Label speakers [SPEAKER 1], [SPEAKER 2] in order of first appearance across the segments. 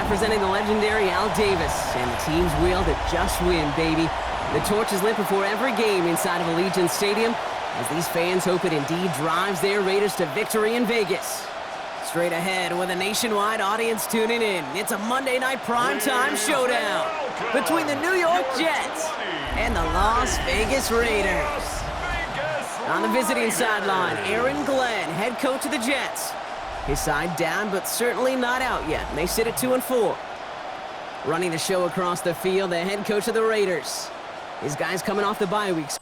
[SPEAKER 1] representing the legendary Al Davis. And the team's will to just win, baby. The torch is lit before every game inside of Allegiants Stadium, as these fans hope it indeed drives their Raiders to victory in Vegas. Straight ahead with a nationwide audience tuning in, it's a Monday night primetime showdown between the New York Jets and the Las Vegas Raiders. On the visiting sideline, Aaron Glenn, head coach of the Jets. His side down, but certainly not out yet. They sit at 2-4. Running the show across the field, the head coach of the Raiders. His guys coming off the bye weeks.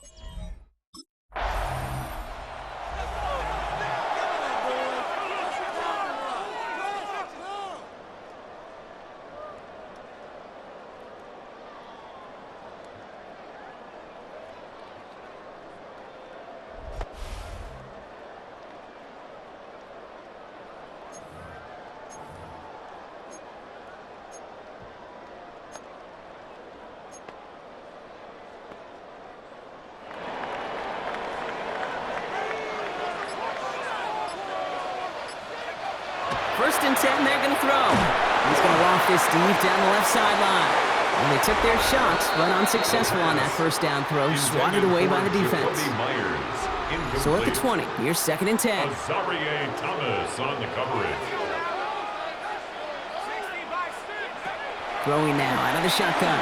[SPEAKER 1] First and 10, they're going to throw. He's going to loft this deep down the left sideline. And they took their shots, but unsuccessful on that first down throw, swatted away by the defense. So at the 20, here's second and 10.
[SPEAKER 2] Thomas on the coverage.
[SPEAKER 1] Throwing now out of the shotgun.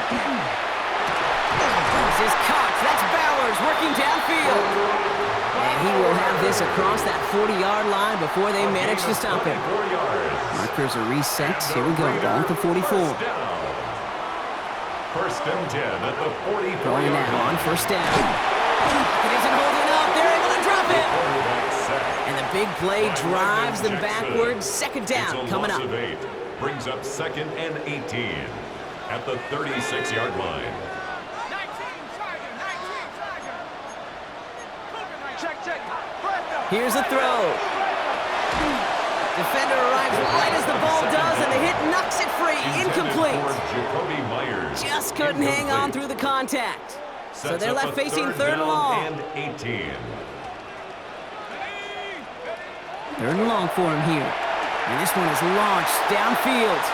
[SPEAKER 1] This is Cox. That's Bowers working downfield. And he will have this across that 40-yard line before they manage to stop him. Markers are reset. Here we go. Ball at the 44.
[SPEAKER 2] First and 10 at the 44.
[SPEAKER 1] Going now on first down. It isn't holding up. They're able to drop it. And the big play drives them backwards. Second down coming up.
[SPEAKER 2] Brings up second and 18 at the 36-yard line.
[SPEAKER 1] Here's a throw. Defender arrives right as the ball does, and the hit knocks it free. Incomplete. Just couldn't hang on through the contact. So they're left facing third and long.
[SPEAKER 2] And 18.
[SPEAKER 1] Third and long for him here. And this one is launched downfield.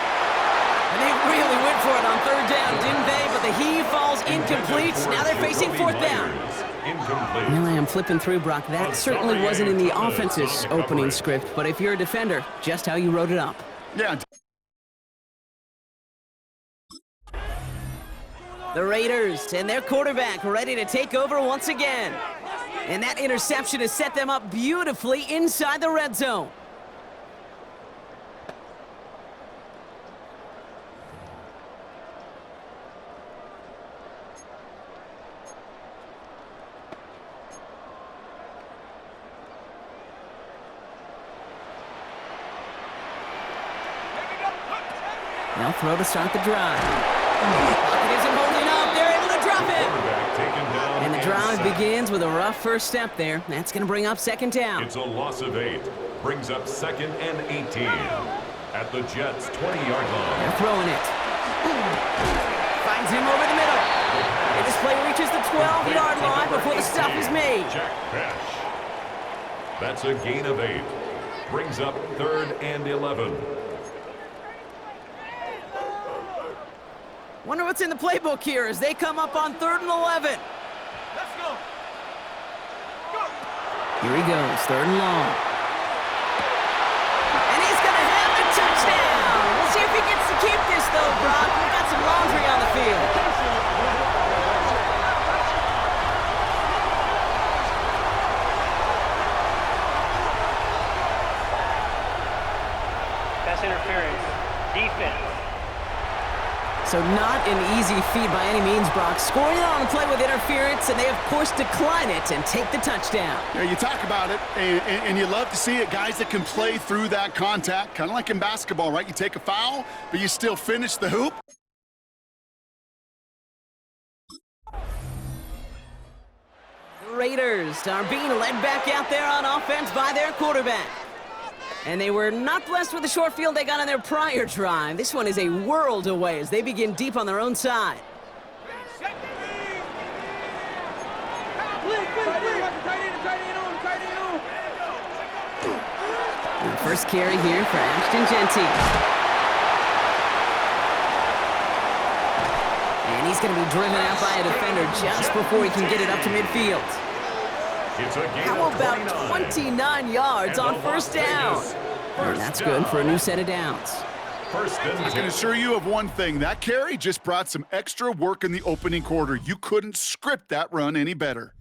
[SPEAKER 1] And they really went for it on third down, didn't they? But the heave falls incomplete. Now they're facing fourth down. Well, I am flipping through, Brock. That certainly wasn't in the offense's opening script, but if you're a defender, just how you wrote it up.
[SPEAKER 3] Yeah.
[SPEAKER 1] The Raiders and their quarterback ready to take over once again. And that interception has set them up beautifully inside the red zone. They'll throw to start the drive. It isn't holding up. They're able to drop it. And the drive begins with a rough first step there. That's going to bring up second down.
[SPEAKER 2] It's a loss of 8. Brings up second and 18 at the Jets' 20-yard line.
[SPEAKER 1] They're throwing it. Finds him over the middle. And this play reaches the 12-yard line before the stop is made.
[SPEAKER 2] That's a gain of 8. Brings up third and 11.
[SPEAKER 1] Wonder what's in the playbook here as they come up on third and 11.
[SPEAKER 4] Let's go.
[SPEAKER 1] Here he goes, third and long. And he's going to have the touchdown. We'll see if he gets to keep this, though, Brock. We've got some laundry on the field.
[SPEAKER 5] Pass interference. Defense.
[SPEAKER 1] So not an easy feat by any means, Brock. Scoring it on a play with interference, and they, of course, decline it and take the touchdown.
[SPEAKER 3] Yeah, you talk about it, and you love to see it. Guys that can play through that contact, kind of like in basketball, right? You take a foul, but you still finish the hoop.
[SPEAKER 1] The Raiders are being led back out there on offense by their quarterback. And they were not blessed with the short field they got on their prior drive. This one is a world away as they begin deep on their own side. And the first carry here for Ashton Genty. He's going to be driven out by a defender just before he can get it up to midfield.
[SPEAKER 2] It's a gain
[SPEAKER 1] How
[SPEAKER 2] of
[SPEAKER 1] about 29 yards
[SPEAKER 2] And
[SPEAKER 1] on
[SPEAKER 2] the
[SPEAKER 1] first
[SPEAKER 2] Las
[SPEAKER 1] down?
[SPEAKER 2] Vegas
[SPEAKER 1] And
[SPEAKER 2] first
[SPEAKER 1] that's
[SPEAKER 2] down.
[SPEAKER 1] good for a new set of downs.
[SPEAKER 2] First and
[SPEAKER 3] I can
[SPEAKER 2] 10.
[SPEAKER 3] assure you of one thing. That carry just brought some extra work in the opening quarter. You couldn't script that run any better.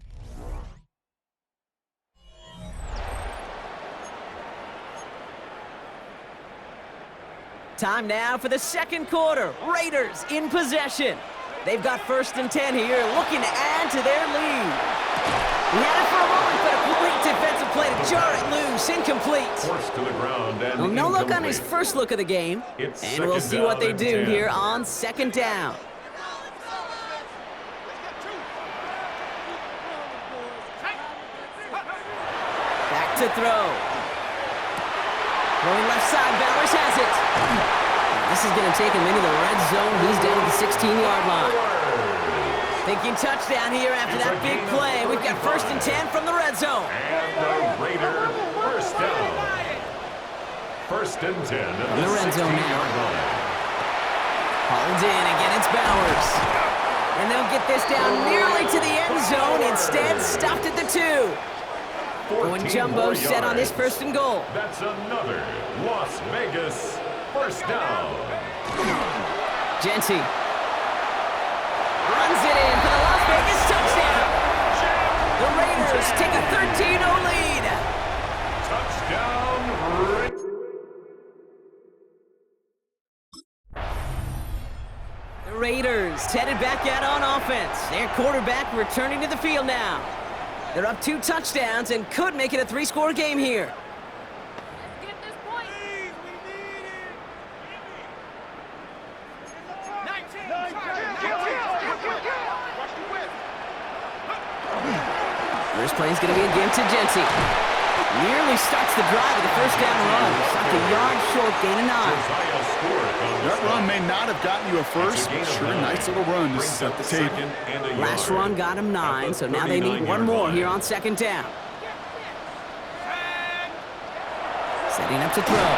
[SPEAKER 1] Time now for the second quarter. Raiders in possession. They've got first and 10 here, looking to add to their lead. He had it for a moment, but a great defensive play to jar it loose, incomplete.
[SPEAKER 2] Forced to the ground and
[SPEAKER 1] Well, no look on his
[SPEAKER 2] incomplete.
[SPEAKER 1] first look of the game,
[SPEAKER 2] It's
[SPEAKER 1] and we'll
[SPEAKER 2] second
[SPEAKER 1] see what
[SPEAKER 2] down
[SPEAKER 1] they
[SPEAKER 2] and
[SPEAKER 1] do
[SPEAKER 2] 10.
[SPEAKER 1] here on second down. Back to throw. Going left side, Bowers has it. This is going to take him into the red zone. He's down at the 16-yard line. Thinking touchdown here after
[SPEAKER 2] It's
[SPEAKER 1] that
[SPEAKER 2] a
[SPEAKER 1] big
[SPEAKER 2] gain of
[SPEAKER 1] play. We've got
[SPEAKER 2] 35.
[SPEAKER 1] first and 10 from the red zone.
[SPEAKER 2] And the Raider first down. First and 10 at
[SPEAKER 1] the red zone now.
[SPEAKER 2] 16-yard line.
[SPEAKER 1] Hauled in, again it's Bowers. And they'll get this down nearly to the end zone. Instead, stopped at the 2. Going
[SPEAKER 2] 14
[SPEAKER 1] jumbo
[SPEAKER 2] more
[SPEAKER 1] set on this
[SPEAKER 2] yards.
[SPEAKER 1] first and goal.
[SPEAKER 2] That's another Las Vegas first down.
[SPEAKER 1] Genty runs it in for the Las Vegas touchdown. The Raiders take a 13-0 lead.
[SPEAKER 2] Touchdown.
[SPEAKER 1] The Raiders headed back out on offense. Their quarterback returning to the field now. They're up 2 touchdowns and could make it a 3-score game here. First play is going to be again to Genty. Nearly starts the drive with the first down run. Stopped a yard short, gain of 9.
[SPEAKER 2] Josiah Stewart on the
[SPEAKER 3] That
[SPEAKER 2] stop.
[SPEAKER 3] run may not have gotten you a first, but sure, nice little run to set the table.
[SPEAKER 1] Last run got him 9, so now they need one more here on second down. Setting up to throw.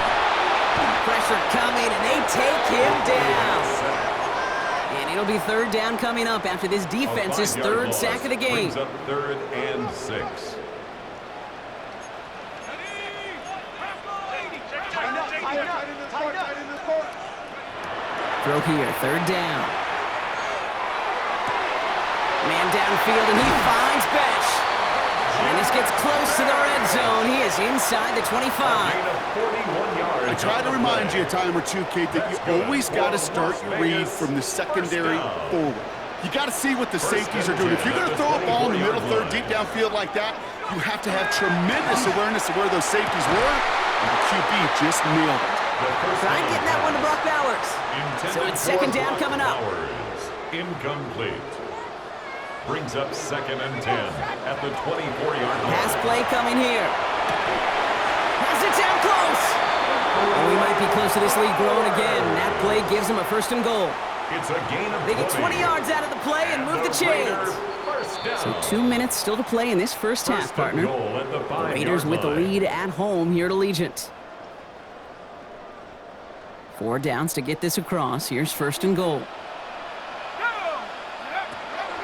[SPEAKER 1] Pressure coming, and they take him down. And it'll be third down coming up after this defense's third sack of the game.
[SPEAKER 2] Brings up third and 6.
[SPEAKER 1] Throw here, third down. Man downfield, and he finds Besh. And this gets close to the red zone. He is inside the 25.
[SPEAKER 2] Gain of 41 yards.
[SPEAKER 3] I try to remind you a time or two, Kate, that you always got to start your read from the secondary forward. You got to see what the safeties are doing. If you're going to throw a ball in the middle third, deep downfield like that, you have to have tremendous awareness of where those safeties were, and the QB just nailed it.
[SPEAKER 1] Trying getting that one to Brock Bowers. So it's second down coming up.
[SPEAKER 2] Incomplete. Brings up second and 10 at the 24-yard line.
[SPEAKER 1] Pass play coming here. Has it down close. And we might be close to this lead growing again. That play gives them a first and goal.
[SPEAKER 2] It's a gain of
[SPEAKER 1] They get 20 yards out of the play and move the chains. So 2 minutes still to play in this first half, partner. The Raiders with the lead at home here at Allegiant. 4 downs to get this across. Here's first and goal.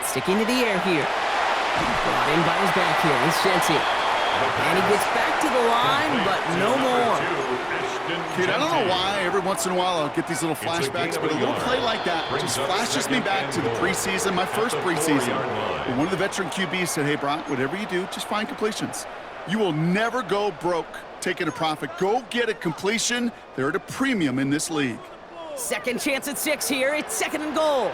[SPEAKER 1] Sticking to the air here. Brought in by his back here. It's Genty. And he gets back to the line, but no more.
[SPEAKER 3] Kid, I don't know why every once in a while I'll get these little flashbacks, but a little play like that just flashes me back to the preseason, my first preseason. And one of the veteran QBs said, hey, Brock, whatever you do, just find completions. You will never go broke taking a profit. Go get a completion. They're at a premium in this league.
[SPEAKER 1] Second chance at 6 here. It's second and goal.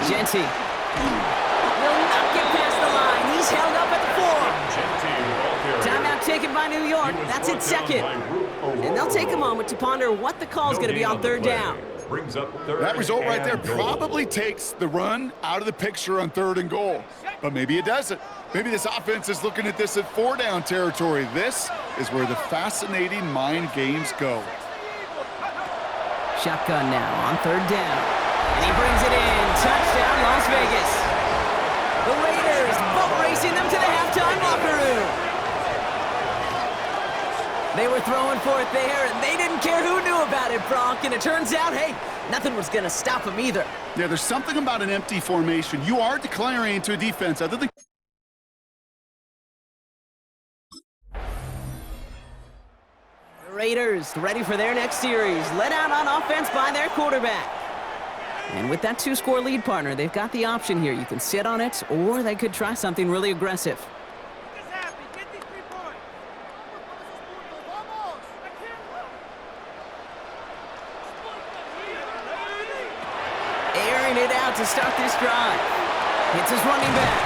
[SPEAKER 1] Genty will not get past the line. He's held up at the 4. Timeout taken by New York. That's its second. And they'll take a moment to ponder what the call is going to be on third down.
[SPEAKER 3] That result right there probably takes the run out of the picture on third and goal. But maybe it doesn't. Maybe this offense is looking at this at 4-down territory. This is where the fascinating mind games go.
[SPEAKER 1] Shotgun now on third down. And he brings it in. Touchdown, Las Vegas. The Raiders boat racing them to the halftime locker room. They were throwing for it there, and they didn't care who knew about it, Brock. And it turns out, hey, nothing was going to stop them either.
[SPEAKER 3] Yeah, there's something about an empty formation. You are declaring into a defense. Other than
[SPEAKER 1] the Raiders ready for their next series, led out on offense by their quarterback. And with that 2-score lead, partner, they've got the option here. You can sit on it, or they could try something really aggressive. Airing it out to start this drive. Hits his running back.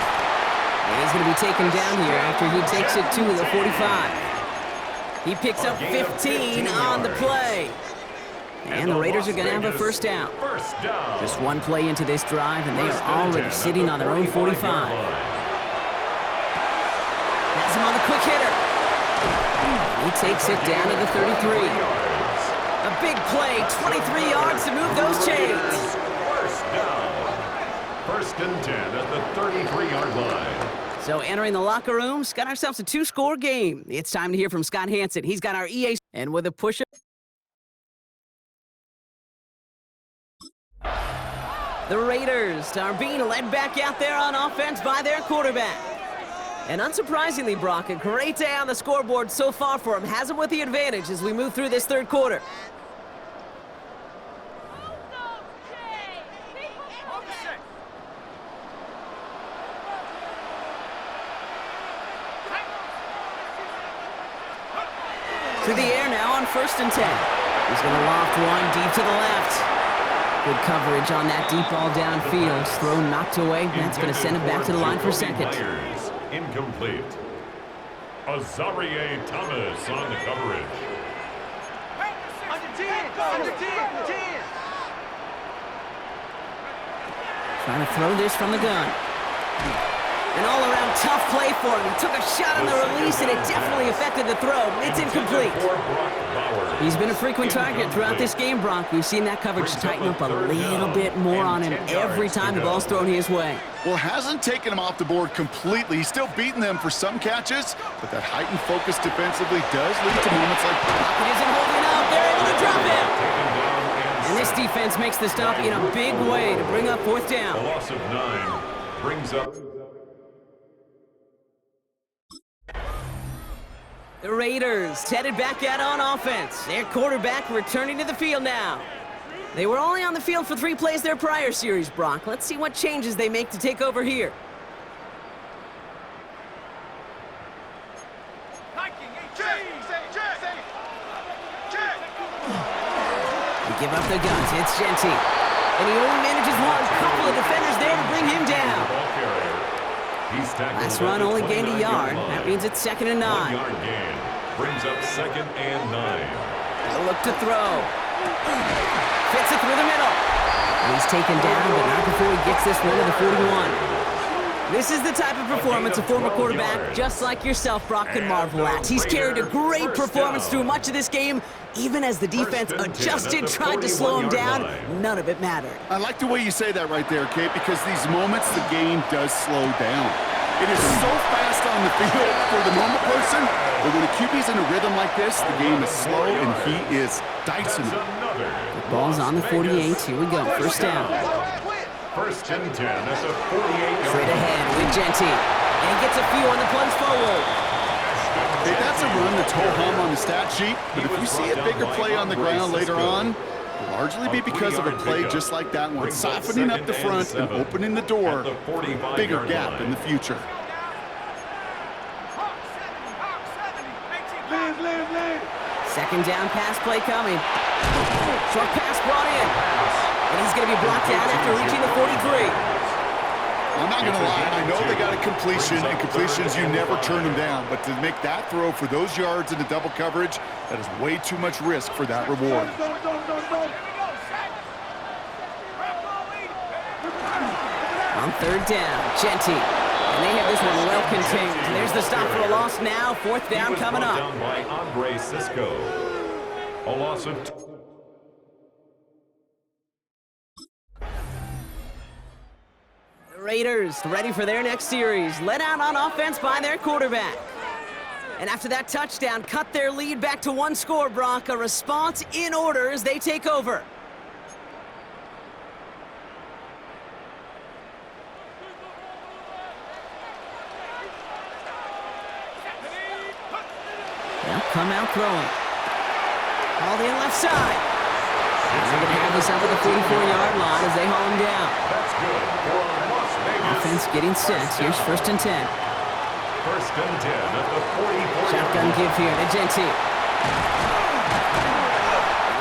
[SPEAKER 1] And he's going to be taken down here after he takes it to the 45. He picks up 15 on the play. And the Raiders are going to have a first down. Just one play into this drive, and they are already sitting on their own 45. Has him on the quick hitter. He takes it down to the 33. A big play, 23 yards to move those chains.
[SPEAKER 2] First and 10 at the 33-yard line.
[SPEAKER 1] So entering the locker room, got ourselves a 2-score game. It's time to hear from Scott Hansen. He's got our EA, and with a push-up. The Raiders are being led back out there on offense by their quarterback. And unsurprisingly, Brock, a great day on the scoreboard so far for him. Has him with the advantage as we move through this third quarter. To the air now on 1st and 10. He's going to loft one deep to the left. Good coverage on that deep ball downfield. Throw knocked away. That's going to send him back to the line for second.
[SPEAKER 2] Incomplete. Azarie Thomas on the coverage.
[SPEAKER 5] Under 10.
[SPEAKER 1] Trying to throw this from the gun. An all-around tough play for him. He took a shot on the release, and it definitely affected the throw. It's incomplete. He's been a frequent target throughout this game, Brock. We've seen that coverage tighten up a little bit more on him every time the ball's thrown his way.
[SPEAKER 3] Well, hasn't taken him off the board completely. He's still beating them for some catches, but that heightened focus defensively does lead to moments like that.
[SPEAKER 1] It isn't holding up. They're able to drop him. And this defense makes the stop in a big way to bring up 4th down.
[SPEAKER 2] A loss of 9 brings up.
[SPEAKER 1] The Raiders headed back out on offense. Their quarterback returning to the field now. They were only on the field for 3 plays their prior series, Brock. Let's see what changes they make to take over here. They give up the guns. It's Genty. And he only manages one. Couple of defenders there to bring him down. Last run only gained a yard. That means it's 2nd and 9.
[SPEAKER 2] 1-yard gain brings up 2nd and 9.
[SPEAKER 1] A look to throw. Fits it through the middle. And he's taken down, but not before he gets this one to the 41. This is the type of performance a former quarterback, just like yourself, Brock, can marvel at. He's carried a great performance through much of this game, even as the defense adjusted, tried to slow him down. None of it mattered.
[SPEAKER 3] I like the way you say that right there, Kate, because these moments the game does slow down. It is so fast on the field for the normal person, but when a QB's in a rhythm like this, the game is slow and he is dicing it.
[SPEAKER 1] The ball's on the 48. Here we go. First down.
[SPEAKER 2] 1st and 10 at the 48-yard
[SPEAKER 1] Straight ahead with Genty. And he gets a few on the plunge forward.
[SPEAKER 3] Hey, that's a run that's ho-hum on the stat sheet, but if we see a bigger play on the ground later on, it'll largely be because of a play just like that one, softening up the front and opening the door for a bigger gap in the future.
[SPEAKER 1] Second down pass play coming. Short pass brought in. And he's going to be blocked out after reaching the 43.
[SPEAKER 3] I'm not going to lie. I know they got a completion, and completions, you never turn them down. But to make that throw for those yards in the double coverage, that is way too much risk for that reward.
[SPEAKER 1] On 3rd down, Genty. And they have this one well contained. There's the stop for a loss now. 4th down coming up.
[SPEAKER 2] Down by Andre Cisco. A loss of 2.
[SPEAKER 1] The Raiders ready for their next series. Led out on offense by their quarterback. And after that touchdown, cut their lead back to one score, Brock. A response in order as they take over. They'll come out throwing. All in left side. And they're going to have this up at the 44-yard line as they haul him down.
[SPEAKER 2] That's good for Las Vegas.
[SPEAKER 1] Offense getting set. Here's 1st and 10.
[SPEAKER 2] 1st and 10 at the 44.
[SPEAKER 1] Shotgun give here to Genti.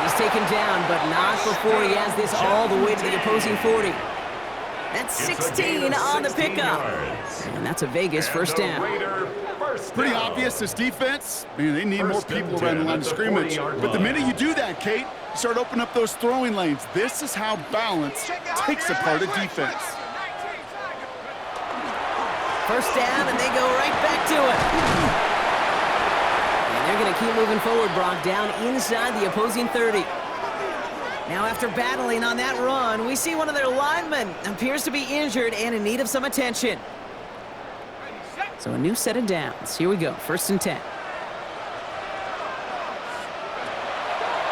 [SPEAKER 1] He's taken down, but not before he has this all the way to the opposing 40. That's 16 on the pickup. And that's a Vegas first down.
[SPEAKER 3] Pretty obvious, this defense, man, they need more people around the line of scrimmage. But the minute you do that, Kate, you start opening up those throwing lanes. This is how balance takes apart a defense.
[SPEAKER 1] First down, and they go right back to it. And they're going to keep moving forward, Brock, down inside the opposing 30. Now, after battling on that run, we see one of their linemen appears to be injured and in need of some attention. So a new set of downs. Here we go, 1st and 10.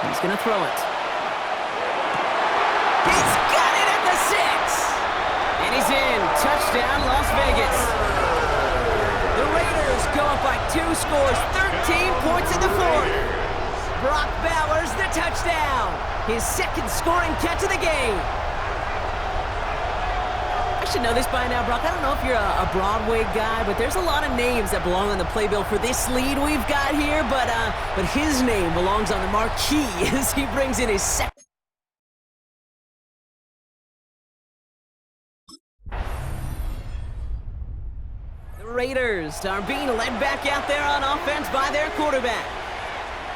[SPEAKER 1] He's going to throw it. He's got it at the 6! And he's in. Touchdown, Las Vegas. The Raiders go up by 2 scores, 13 points in the 4th. Brock Bowers, the touchdown. His 2nd scoring catch of the game. I should know this by now, Brock. I don't know if you're a Broadway guy, but there's a lot of names that belong on the playbill for this lead we've got here, but his name belongs on the marquee as he brings in his 2nd. The Raiders are being led back out there on offense by their quarterback.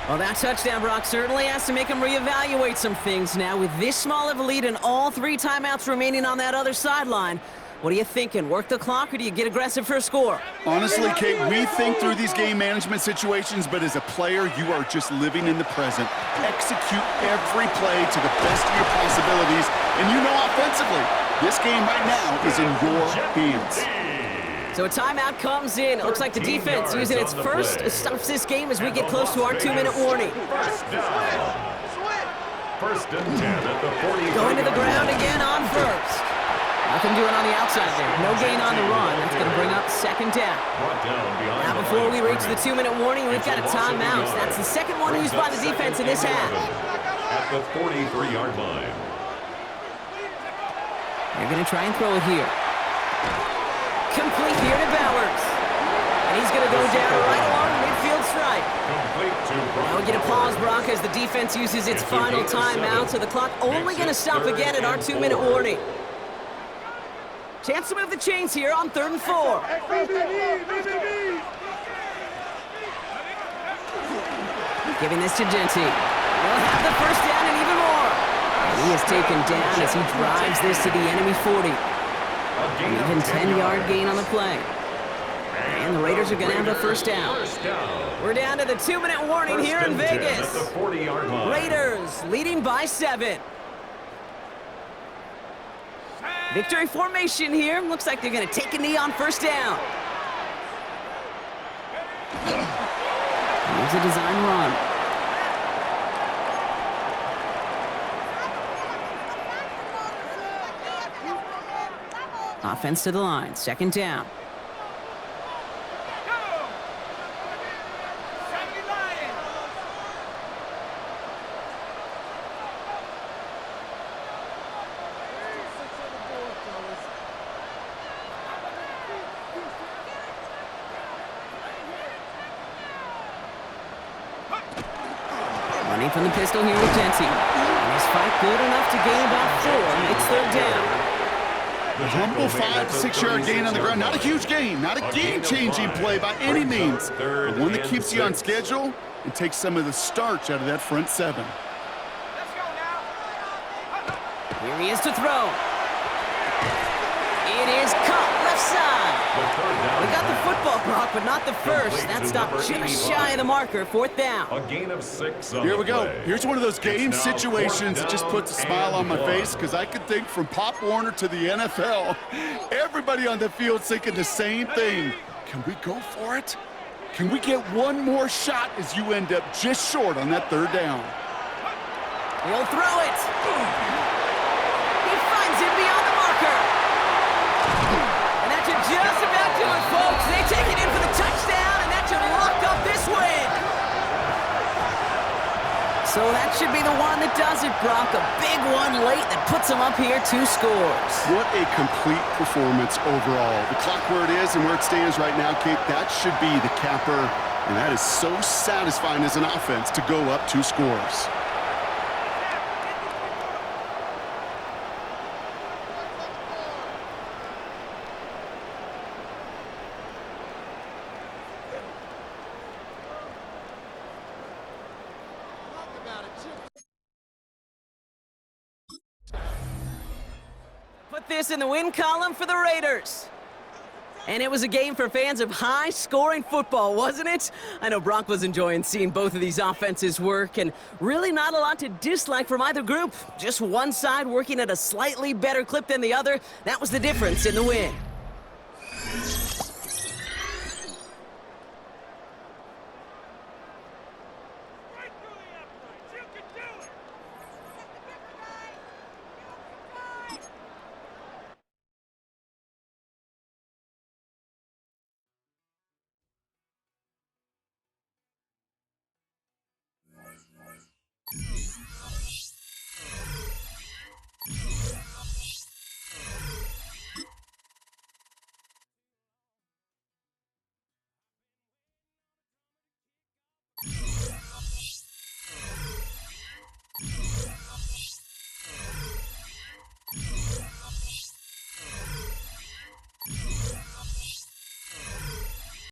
[SPEAKER 1] Well, that touchdown, Brock, certainly has to make him reevaluate some things now. With this small of a lead and all 3 timeouts remaining on that other sideline, what are you thinking? Work the clock, or do you get aggressive for a score?
[SPEAKER 3] Honestly, Kate, we think through these game management situations, but as a player, you are just living in the present. Execute every play to the best of your possibilities, and you know offensively, this game right now is in your hands.
[SPEAKER 1] So a timeout comes in. It looks like the defense using its first stops this game as we get close to our 2-minute warning.
[SPEAKER 2] 1st and 10 at the 40.
[SPEAKER 1] Going to the ground again on 1st. Nothing doing on the outside there. No gain on the run. That's going to bring up 2nd down. Now before we reach the 2-minute warning, we've got a timeout. That's the 2nd one used by the defense in this half.
[SPEAKER 2] At the 43-yard line.
[SPEAKER 1] They're going to try and throw it here. Complete here to Bowers. And he's going to go down right along midfield stripe. Now we get a pause, Brock, as the defense uses its final timeout, so the clock only going to stop again at our 2-minute warning. Chance to move the chains here on 3rd and 4. Giving this to Genti. They'll have the first down and even more. And he is taken down as he drives this to the enemy 40. An even 10-yard gain on the play. And the Raiders are going to have a first down. We're down to the 2-minute warning here in Vegas. Raiders leading by 7. Victory formation here. Looks like they're going to take a knee on first down. Here's a design run. Offense to the line. 2nd down. Running from the pistol here with Genti. And his fight good enough to gain about 4. It's 3rd down.
[SPEAKER 3] A humble 5 to 6 yard gain on the ground. Not a huge gain, not a game-changing play by any means, but one that keeps you on schedule and takes some of the starch out of that front 7.
[SPEAKER 1] Here he is to throw. It is caught left side. We got the football, Brock, but not the first. That stopped just shy of the marker. 4th down.
[SPEAKER 2] A gain of 6.
[SPEAKER 3] Here we go. Here's one of those game situations that just puts a smile on my face, because I could think from Pop Warner to the NFL, everybody on the field thinking the same thing. Can we go for it? Can we get one more shot as you end up just short on that third down?
[SPEAKER 1] He'll throw it. He finds it beyond the marker. And that should just about do it, folks. They take it in for the touchdown, and that should lock up this win. So that should be the one that does it, Brock. A big one late that puts them up here 2 scores.
[SPEAKER 3] What a complete performance overall. The clock where it is and where it stands right now, Kate, that should be the capper. And that is so satisfying as an offense to go up 2 scores.
[SPEAKER 1] Put this in the win column for the Raiders. And it was a game for fans of high-scoring football, wasn't it? I know Brock was enjoying seeing both of these offenses work, and really not a lot to dislike from either group. Just one side working at a slightly better clip than the other. That was the difference in the win.